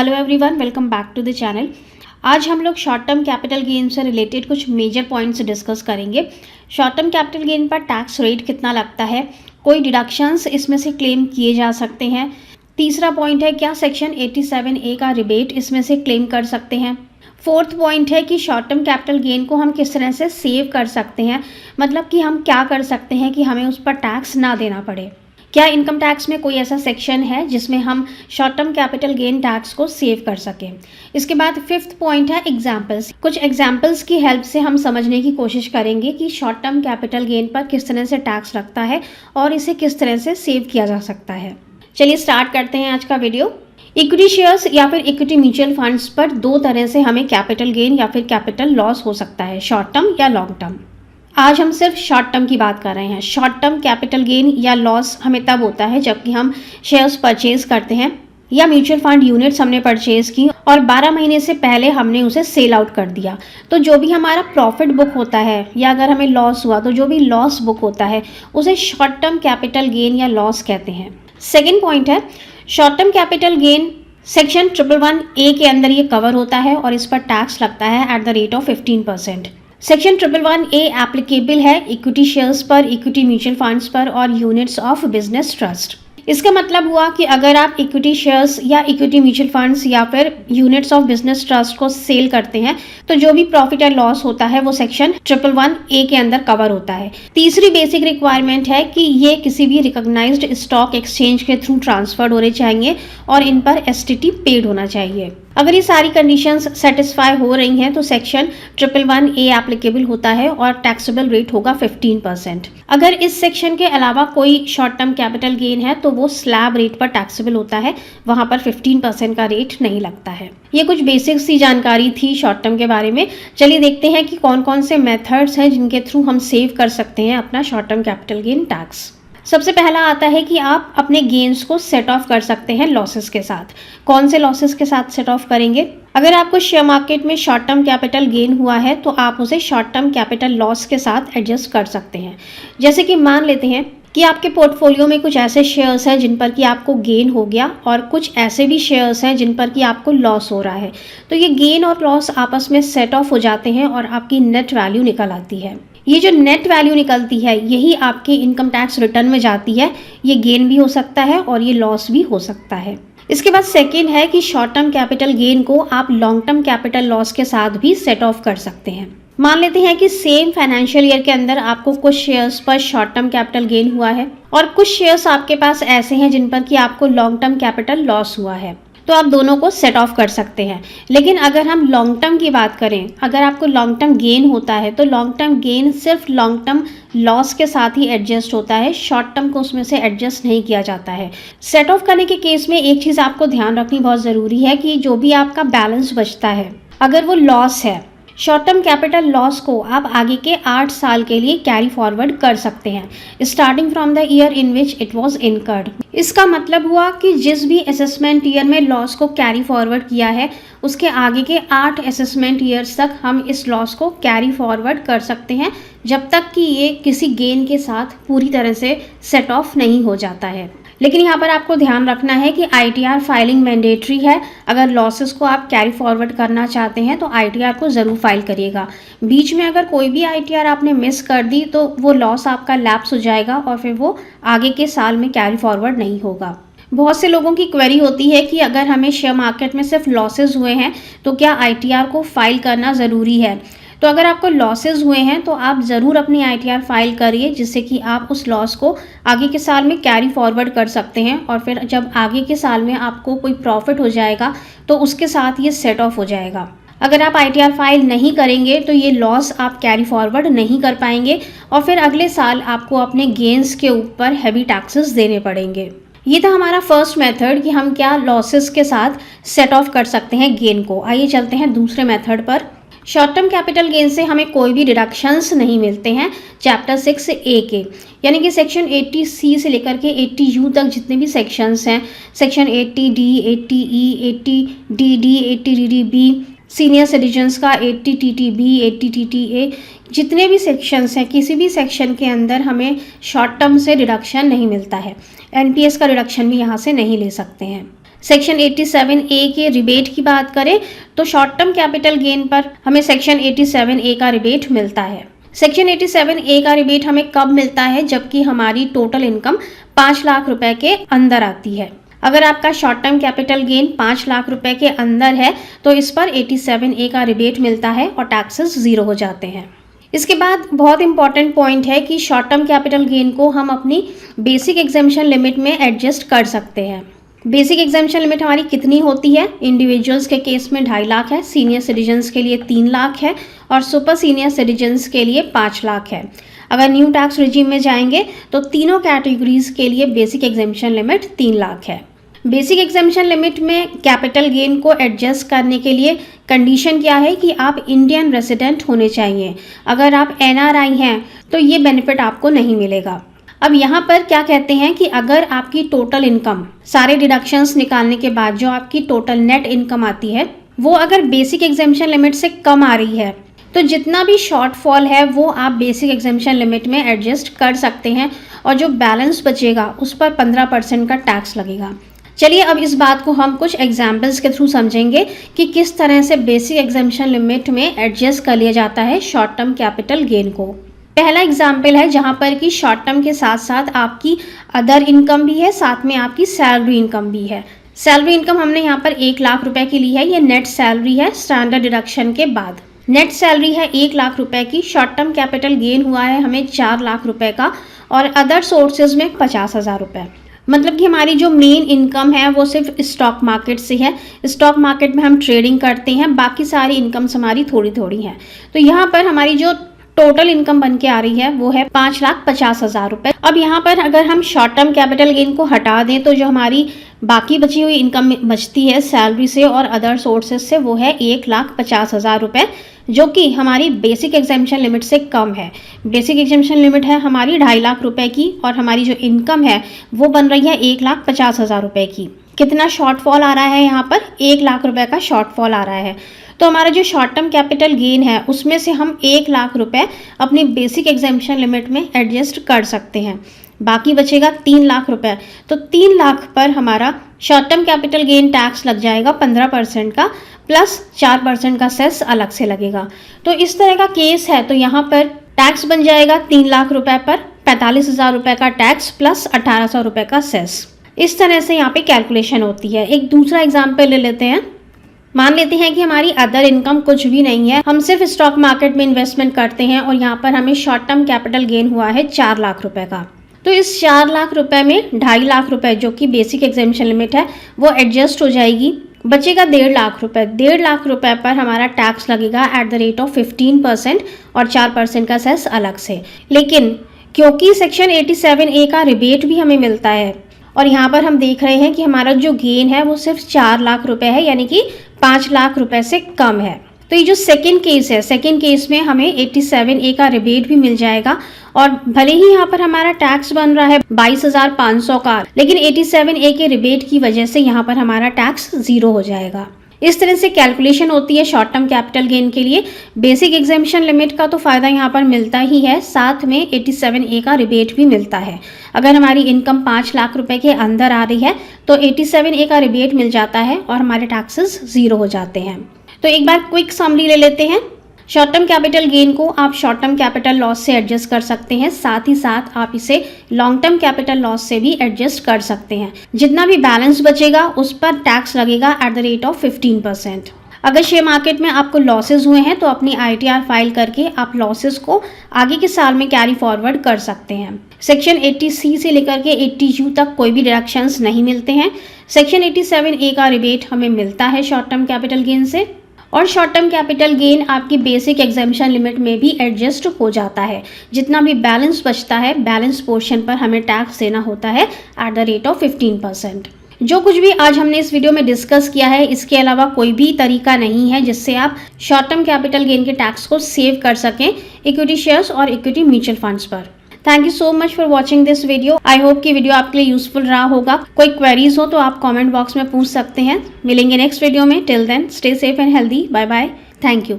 Hello everyone, welcome back to the channel. आज हम लोग शॉर्ट टर्म कैपिटल गेन से रिलेटेड कुछ मेजर पॉइंट्स डिस्कस करेंगे। शॉर्ट टर्म कैपिटल गेन पर टैक्स रेट कितना लगता है, कोई डिडक्शंस इसमें से क्लेम किए जा सकते हैं। तीसरा पॉइंट है क्या सेक्शन 87A का रिबेट इसमें से क्लेम कर सकते हैं। फोर्थ पॉइंट है कि शॉर्ट टर्म कैपिटल गेन को हम किस तरह से सेव कर सकते हैं, मतलब कि हम क्या कर सकते हैं कि हमें उस पर टैक्स ना देना पड़े। क्या इनकम टैक्स में कोई ऐसा सेक्शन है जिसमें हम short term capital gain tax को सेव कर सकें। इसके बाद फिफ्थ पॉइंट है एग्जाम्पल्स। कुछ एग्जाम्पल्स की हेल्प से हम समझने की कोशिश करेंगे कि शॉर्ट टर्म कैपिटल गेन पर किस तरह से टैक्स लगता है और इसे किस तरह से सेव किया जा सकता है। चलिए स्टार्ट करते हैं आज का वीडियो। इक्विटी शेयर्स या फिर इक्विटी म्यूचुअल फंड्स पर दो तरह से हमें कैपिटल गेन या फिर कैपिटल लॉस हो सकता है, शॉर्ट टर्म या लॉन्ग टर्म। आज हम सिर्फ शॉर्ट टर्म की बात कर रहे हैं। शॉर्ट टर्म कैपिटल गेन या लॉस हमें तब होता है जबकि हम शेयर्स परचेज करते हैं या म्यूचुअल फंड यूनिट्स हमने परचेज की और 12 महीने से पहले हमने उसे सेल आउट कर दिया, तो जो भी हमारा प्रॉफिट बुक होता है या अगर हमें लॉस हुआ तो जो भी लॉस बुक होता है उसे शॉर्ट टर्म कैपिटल गेन या लॉस कहते हैं। सेकेंड पॉइंट है short term capital gain section 111A के अंदर ये कवर होता है और इस पर टैक्स लगता है at the rate of 15%। Section 111A applicable है इक्विटी शेयर्स पर, इक्विटी म्यूचुअल फंड्स पर और यूनिट्स ऑफ बिजनेस ट्रस्ट। इसका मतलब हुआ कि अगर आप इक्विटी शेयर्स या इक्विटी म्यूचुअल फंड्स या फिर यूनिट्स ऑफ बिजनेस ट्रस्ट को सेल करते हैं तो जो भी प्रॉफिट या लॉस होता है वो सेक्शन 111A के अंदर कवर होता है। तीसरी बेसिक रिक्वायरमेंट है कि ये किसी भी रिकॉग्नाइज्ड स्टॉक एक्सचेंज के थ्रू ट्रांसफर्ड होने चाहिए और इन पर STT पेड होना चाहिए। अगर ये सारी कंडीशंस सेटिस्फाई हो रही हैं तो सेक्शन 111A एप्लीकेबल होता है और टैक्सेबल रेट होगा 15%। अगर इस सेक्शन के अलावा कोई शॉर्ट टर्म कैपिटल गेन है तो वो स्लैब रेट पर टैक्सेबल होता है, वहां पर 15% का रेट नहीं लगता है। ये कुछ बेसिक सी जानकारी थी शॉर्ट टर्म के बारे में। चलिए देखते हैं कि कौन कौन से मेथड्स हैं जिनके थ्रू हम सेव कर सकते हैं अपना short term capital gain tax. सबसे पहला आता है कि आप अपने गेन्स को सेट ऑफ कर सकते हैं लॉसेस के साथ। कौन से लॉसेस के साथ सेट ऑफ करेंगे? अगर आपको शेयर मार्केट में शॉर्ट टर्म कैपिटल गेन हुआ है तो आप उसे शॉर्ट टर्म कैपिटल लॉस के साथ एडजस्ट कर सकते हैं। जैसे कि मान लेते हैं कि आपके पोर्टफोलियो में कुछ ऐसे शेयर्स हैं जिन पर कि आपको गेन हो गया और कुछ ऐसे भी शेयर्स हैं जिन पर कि आपको लॉस हो रहा है, तो ये गेन और लॉस आपस में सेट ऑफ हो जाते हैं और आपकी नेट वैल्यू निकल आती है। ये जो नेट वैल्यू निकलती है यही आपके इनकम टैक्स रिटर्न में जाती है। ये गेन भी हो सकता है और ये लॉस भी हो सकता है। इसके बाद सेकेंड है कि शॉर्ट टर्म कैपिटल गेन को आप लॉन्ग टर्म कैपिटल लॉस के साथ भी सेट ऑफ कर सकते हैं। मान लेते हैं कि सेम फाइनेंशियल ईयर के अंदर आपको कुछ शेयर्स पर शॉर्ट टर्म कैपिटल गेन हुआ है और कुछ शेयर्स आपके पास ऐसे हैं जिन पर कि आपको लॉन्ग टर्म कैपिटल लॉस हुआ है, तो आप दोनों को सेट ऑफ कर सकते हैं। लेकिन अगर हम लॉन्ग टर्म की बात करें, अगर आपको लॉन्ग टर्म गेन होता है तो लॉन्ग टर्म गेन सिर्फ लॉन्ग टर्म लॉस के साथ ही एडजस्ट होता है, शॉर्ट टर्म को उसमें से एडजस्ट नहीं किया जाता है। सेट ऑफ करने के केस में एक चीज़ आपको ध्यान रखनी बहुत ज़रूरी है कि जो भी आपका बैलेंस बचता है अगर वो लॉस है, शॉर्ट टर्म कैपिटल लॉस को आप आगे के 8 साल के लिए कैरी फॉरवर्ड कर सकते हैं, starting from the year in which it was incurred. इसका मतलब हुआ कि जिस भी असेसमेंट ईयर में लॉस को कैरी फॉरवर्ड किया है उसके आगे के 8 असेसमेंट ईयर्स तक हम इस लॉस को कैरी फॉरवर्ड कर सकते हैं, जब तक कि ये किसी गेन के साथ पूरी तरह से सेट ऑफ नहीं हो जाता है। लेकिन यहाँ पर आपको ध्यान रखना है कि ITR फाइलिंग मैंडेटरी है। अगर लॉसेस को आप कैरी फॉरवर्ड करना चाहते हैं तो ITR को ज़रूर फाइल करिएगा। बीच में अगर कोई भी ITR आपने मिस कर दी तो वो लॉस आपका लैप्स हो जाएगा और फिर वो आगे के साल में कैरी फॉरवर्ड नहीं होगा। बहुत से लोगों की क्वेरी होती है कि अगर हमें शेयर मार्केट में सिर्फ लॉसेज हुए हैं तो क्या ITR को फाइल करना ज़रूरी है? तो अगर आपको लॉसेज हुए हैं तो आप ज़रूर अपनी ITR फाइल करिए, जिससे कि आप उस लॉस को आगे के साल में कैरी फॉरवर्ड कर सकते हैं और फिर जब आगे के साल में आपको कोई प्रॉफिट हो जाएगा तो उसके साथ ये सेट ऑफ हो जाएगा। अगर आप ITR फाइल नहीं करेंगे तो ये लॉस आप कैरी फॉरवर्ड नहीं कर पाएंगे और फिर अगले साल आपको अपने गेन्स के ऊपर हैवी टैक्सेस देने पड़ेंगे। ये था हमारा फर्स्ट मेथड कि हम क्या लॉसेस के साथ सेट ऑफ कर सकते हैं गेन को। आइए चलते हैं दूसरे मेथड पर। शॉर्ट टर्म कैपिटल गेन से हमें कोई भी डिडक्शंस नहीं मिलते हैं चैप्टर 6A के, यानी कि सेक्शन 80C से लेकर के 80U तक जितने भी सेक्शंस हैं, section 80D, 80E, 80DD, 80DDB, senior citizens का 80TTB, 80TTA, जितने भी सेक्शंस हैं किसी भी सेक्शन के अंदर हमें शॉर्ट टर्म से डिडक्शन नहीं मिलता है। NPS का डिडक्शन भी यहाँ से नहीं ले सकते हैं। सेक्शन 87A के रिबेट की बात करें तो शॉर्ट टर्म कैपिटल गेन पर हमें सेक्शन 87A का रिबेट मिलता है। सेक्शन 87A का रिबेट हमें कब मिलता है? जबकि हमारी टोटल इनकम 5 लाख रुपए के अंदर आती है। अगर आपका short term capital gain 5 lakh रुपए के अंदर है तो इस पर 87A का रिबेट मिलता है और टैक्सेस जीरो हो जाते हैं। इसके बाद बहुत इंपॉर्टेंट पॉइंट है कि शॉर्ट टर्म कैपिटल गेन को हम अपनी बेसिक एग्जेम्पशन लिमिट में एडजस्ट कर सकते हैं। बेसिक एग्जेम्पशन लिमिट हमारी कितनी होती है? इंडिविजुअल्स के केस में 2.5 लाख है, सीनियर सिटीजन्स के लिए 3 लाख है और सुपर सीनियर सिटीजन्स के लिए 5 लाख है। अगर न्यू टैक्स रिजीम में जाएंगे तो तीनों कैटेगरीज के लिए बेसिक एग्जेम्पशन लिमिट 3 लाख है। बेसिक एग्जेम्पशन लिमिट में कैपिटल गेन को एडजस्ट करने के लिए कंडीशन क्या है कि आप इंडियन रेसिडेंट होने चाहिए। अगर आप NRI हैं तो ये बेनिफिट आपको नहीं मिलेगा। अब यहाँ पर क्या कहते हैं कि अगर आपकी टोटल इनकम सारे डिडक्शंस निकालने के बाद जो आपकी टोटल नेट इनकम आती है वो अगर बेसिक एग्जेम्पशन लिमिट से कम आ रही है तो जितना भी शॉर्टफॉल है वो आप बेसिक एग्जेम्पशन लिमिट में एडजस्ट कर सकते हैं और जो बैलेंस बचेगा उस पर 15% का टैक्स लगेगा। चलिए अब इस बात को हम कुछ एग्जाम्पल्स के थ्रू समझेंगे कि किस तरह से बेसिक एग्जेम्पशन लिमिट में एडजस्ट कर लिया जाता है शॉर्ट टर्म कैपिटल गेन को। पहला एग्जाम्पल है जहां पर कि शॉर्ट टर्म के साथ साथ आपकी अदर इनकम भी है, साथ में आपकी सैलरी इनकम भी है। सैलरी इनकम हमने यहाँ पर 1 लाख रुपए की ली है, ये नेट सैलरी है स्टैंडर्ड डिडक्शन के बाद। नेट सैलरी है 1 लाख रुपए की, शॉर्ट टर्म कैपिटल गेन हुआ है हमें 4 लाख रुपए का और अदर सोर्सेज में 50,000 रुपए। मतलब कि हमारी जो मेन इनकम है वो सिर्फ स्टॉक मार्केट से है। स्टॉक मार्केट में हम ट्रेडिंग करते हैं, बाकी सारी इनकम्स हमारी थोड़ी थोड़ी हैं। तो यहाँ पर हमारी जो टोटल इनकम बन के आ रही है वो है 5,50,000 रुपए। अब यहाँ पर अगर हम शॉर्ट टर्म कैपिटल गेन को हटा दें तो जो हमारी बाकी बची हुई इनकम बचती है सैलरी से और अदर सोर्सेज से वो है 1,50,000 रुपए, जो कि हमारी बेसिक एग्जेम्पशन लिमिट से कम है। बेसिक एग्जेम्पशन लिमिट है हमारी 2.5 लाख रुपए की और हमारी जो इनकम है वो बन रही है 1,50,000 रुपए की। कितना शॉर्टफॉल आ रहा है? यहाँ पर 1 लाख रुपए का शॉर्टफॉल आ रहा है। तो हमारा जो शॉर्ट टर्म कैपिटल गेन है उसमें से हम 1 लाख रुपए अपनी बेसिक एग्जेम्पशन लिमिट में एडजस्ट कर सकते हैं। बाकी बचेगा 3 लाख रुपए। तो 3 लाख पर हमारा short term capital gain tax लग जाएगा 15% का, प्लस 4% का सेस अलग से लगेगा। तो इस तरह का केस है। तो यहाँ पर टैक्स बन जाएगा 3 लाख रुपए पर 45,000 रुपए का टैक्स प्लस 1,800 रुपए का सेस। इस तरह से यहाँ पे कैलकुलेशन होती है। एक दूसरा एग्जाम्पल ले लेते हैं। मान लेते हैं कि हमारी अदर इनकम कुछ भी नहीं है, हम सिर्फ स्टॉक मार्केट में इन्वेस्टमेंट करते हैं और यहाँ पर हमें शॉर्ट टर्म कैपिटल गेन हुआ है 4 लाख रुपए का। तो इस 4 लाख रुपए में 2.5 लाख रुपए जो कि बेसिक एग्जेम्पशन लिमिट है वो एडजस्ट हो जाएगी, बचेगा 1.5 लाख रुपए। 1.5 लाख रुपए पर हमारा टैक्स लगेगा एट द रेट ऑफ 15% और 4% का सेस अलग से। लेकिन क्योंकि सेक्शन 87A का रिबेट भी हमें मिलता है और यहाँ पर हम देख रहे हैं कि हमारा जो गेन है वो सिर्फ 4 लाख रुपए है, यानी कि 5 लाख रुपए से कम है। तो ये जो सेकंड केस है, सेकंड केस में हमें 87A का रिबेट भी मिल जाएगा और भले ही यहाँ पर हमारा टैक्स बन रहा है 22,500 का, लेकिन 87A के रिबेट की वजह से यहाँ पर हमारा टैक्स जीरो हो जाएगा। इस तरह से कैलकुलेशन होती है शॉर्ट टर्म कैपिटल गेन के लिए। बेसिक एग्जेम्पशन लिमिट का तो फायदा यहाँ पर मिलता ही है, साथ में 87A का रिबेट भी मिलता है। अगर हमारी इनकम 5 लाख रुपए के अंदर आ रही है तो 87A का रिबेट मिल जाता है और हमारे टैक्सेस जीरो हो जाते हैं। तो एक बार क्विक समरी ले लेते हैं। शॉर्ट टर्म कैपिटल गेन को आप शॉर्ट टर्म कैपिटल लॉस से एडजस्ट कर सकते हैं, साथ ही साथ आप इसे लॉन्ग टर्म कैपिटल लॉस से भी एडजस्ट कर सकते हैं। जितना भी बैलेंस बचेगा उस पर टैक्स लगेगा एट द रेट ऑफ 15%। अगर शेयर मार्केट में आपको लॉसेज हुए हैं तो अपनी ITR फाइल करके आप लॉसेज को आगे के साल में कैरी फॉरवर्ड कर सकते हैं। सेक्शन 80C से लेकर के 80U तक कोई भी डिडक्शंस नहीं मिलते हैं। सेक्शन 87A का रिबेट हमें मिलता है शॉर्ट टर्म कैपिटल गेन से, और शॉर्ट टर्म कैपिटल गेन आपकी बेसिक एग्जेम्पशन लिमिट में भी एडजस्ट हो जाता है। जितना भी बैलेंस बचता है, बैलेंस पोर्शन पर हमें टैक्स देना होता है एट द रेट ऑफ 15%। जो कुछ भी आज हमने इस वीडियो में डिस्कस किया है, इसके अलावा कोई भी तरीका नहीं है जिससे आप शॉर्ट टर्म कैपिटल गेन के टैक्स को सेव कर सकें इक्विटी शेयर्स और इक्विटी म्यूचुअल फंड्स पर। Thank you so much for watching this video. I hope कि वीडियो आपके लिए यूजफुल रहा होगा। कोई क्वेरीज हो तो आप कमेंट बॉक्स में पूछ सकते हैं। मिलेंगे नेक्स्ट वीडियो में। Till then stay safe and healthy. Bye bye. Thank you.